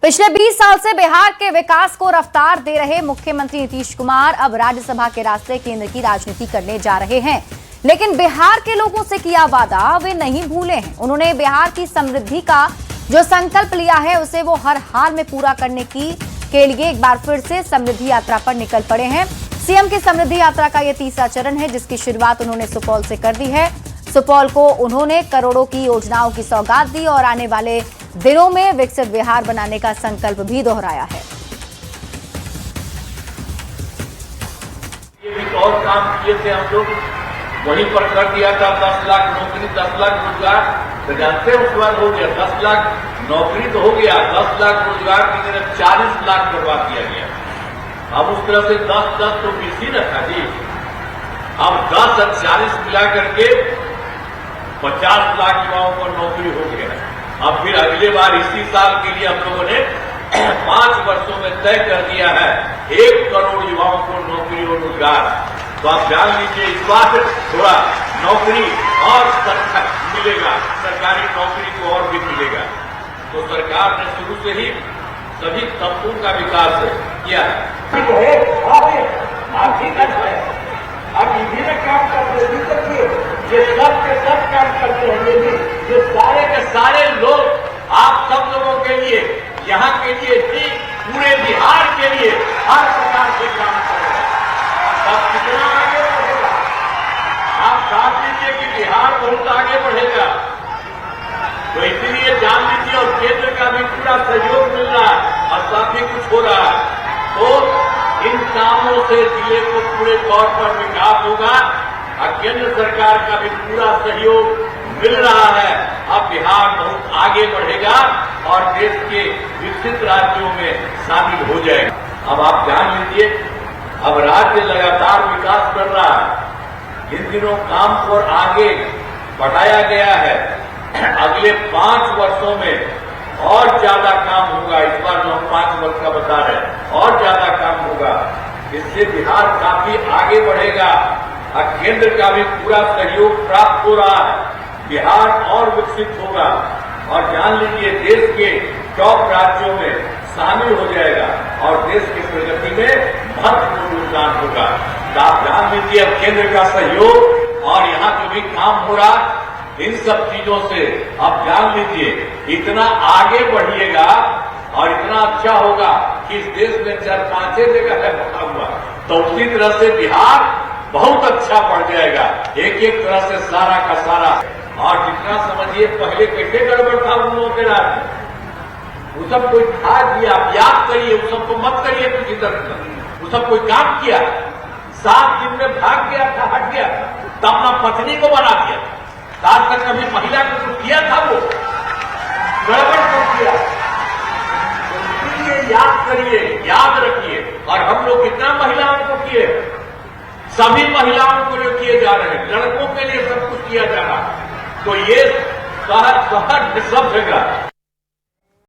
पिछले 20 साल से बिहार के विकास को रफ्तार दे रहे मुख्यमंत्री नीतीश कुमार अब राज्यसभा के रास्ते केंद्र की राजनीति करने जा रहे हैं। लेकिन बिहार के लोगों से किया वादा वे नहीं भूले हैं। उन्होंने बिहार की समृद्धि का जो संकल्प लिया है उसे वो हर हाल में पूरा करने के लिए एक बार फिर से समृद्धि यात्रा पर निकल पड़े हैं। सीएम की समृद्धि यात्रा का यह तीसरा चरण है, जिसकी शुरुआत उन्होंने सुपौल से कर दी है। सुपौल को उन्होंने करोड़ों की योजनाओं की सौगात दी और आने वाले दिनों में विकसित बिहार बनाने का संकल्प भी दोहराया है। ये भी और काम किए थे हम लोग, वहीं पर कर दिया था 10 लाख नौकरी, 10 लाख रोजगार। तो जानते हैं उस बार हो गया 10 लाख नौकरी तो हो गया, 10 लाख रोजगार की तरफ 40 लाख करवा दिया गया। अब उस तरह से 10-10 तो 20 ही रखा जी। अब 10 और 40 मिला करके 50 लाख युवाओं को नौकरी हो गया। अब फिर अगले बार इसी साल के लिए हम लोगों ने 5 वर्षों में तय कर दिया है 1 करोड़ युवाओं को नौकरी और रोजगार। तो आप जान लीजिए इस बार थोड़ा नौकरी और मिलेगा, सरकारी नौकरी को और भी मिलेगा। तो सरकार ने शुरू से ही सभी तबकों का विकास किया है। आप इधर काम करते हैं, ये सब के सब काम करते हैं। ये सारे के सारे लोग आप सब लोगों के लिए, यहाँ के लिए भी, पूरे बिहार के लिए हर प्रकार से काम कर रहे हैं। तब कितना आगे बढ़ेगा आप साथ लीजिए कि बिहार बहुत आगे बढ़ेगा। तो इसलिए जान लीजिए और केंद्र का भी पूरा सहयोग मिल रहा है और काफी कुछ हो रहा है। तो इन कामों से जिले को पूरे तौर पर विकास होगा और केंद्र सरकार का भी पूरा सहयोग मिल रहा है। अब बिहार बहुत आगे बढ़ेगा और देश के विकसित राज्यों में शामिल हो जाएगा। अब आप जान लीजिए अब राज्य लगातार विकास कर रहा है। इन दिनों काम को आगे बढ़ाया गया है। अगले 5 वर्षों में और ज्यादा काम होगा। इस बार जो हम 5 वर्ष का बता रहे हैं और ज्यादा काम होगा। इससे बिहार काफी आगे बढ़ेगा और केंद्र का भी पूरा सहयोग प्राप्त हो रहा है। बिहार और विकसित होगा और जान लीजिए देश के टॉप राज्यों में शामिल हो जाएगा और देश की प्रगति में महत्वपूर्ण योगदान होगा। तो आप जान लीजिए अब केंद्र का सहयोग और यहाँ जो भी काम हो रहा इन सब चीजों से आप जान लीजिए इतना आगे बढ़िएगा और इतना अच्छा होगा कि इस देश में 4-5 जगह है बना हुआ, तो उसी तरह से बिहार बहुत अच्छा बढ़ जाएगा। एक तरह से सारा का सारा। और जितना समझिए पहले कैसे गड़बड़ था उन लोगों के राज में, वो सब कोई था जी। आप याद करिए, वो सबको मत करिए किसी तरह। वो सब कोई काम किया 7 दिन में भाग गया था, हट गया था, तब अपना पत्नी को बना दिया था। आज तक कभी महिला को कुछ किया था, वो गड़बड़ कर किया। इसलिए याद करिए, याद रखिए। और हम लोग कितना महिलाओं को किए, सभी महिलाओं को जो किए जा रहे हैं, लड़कों के लिए सब कुछ किया जा रहा है। तो ये शहर सब जगह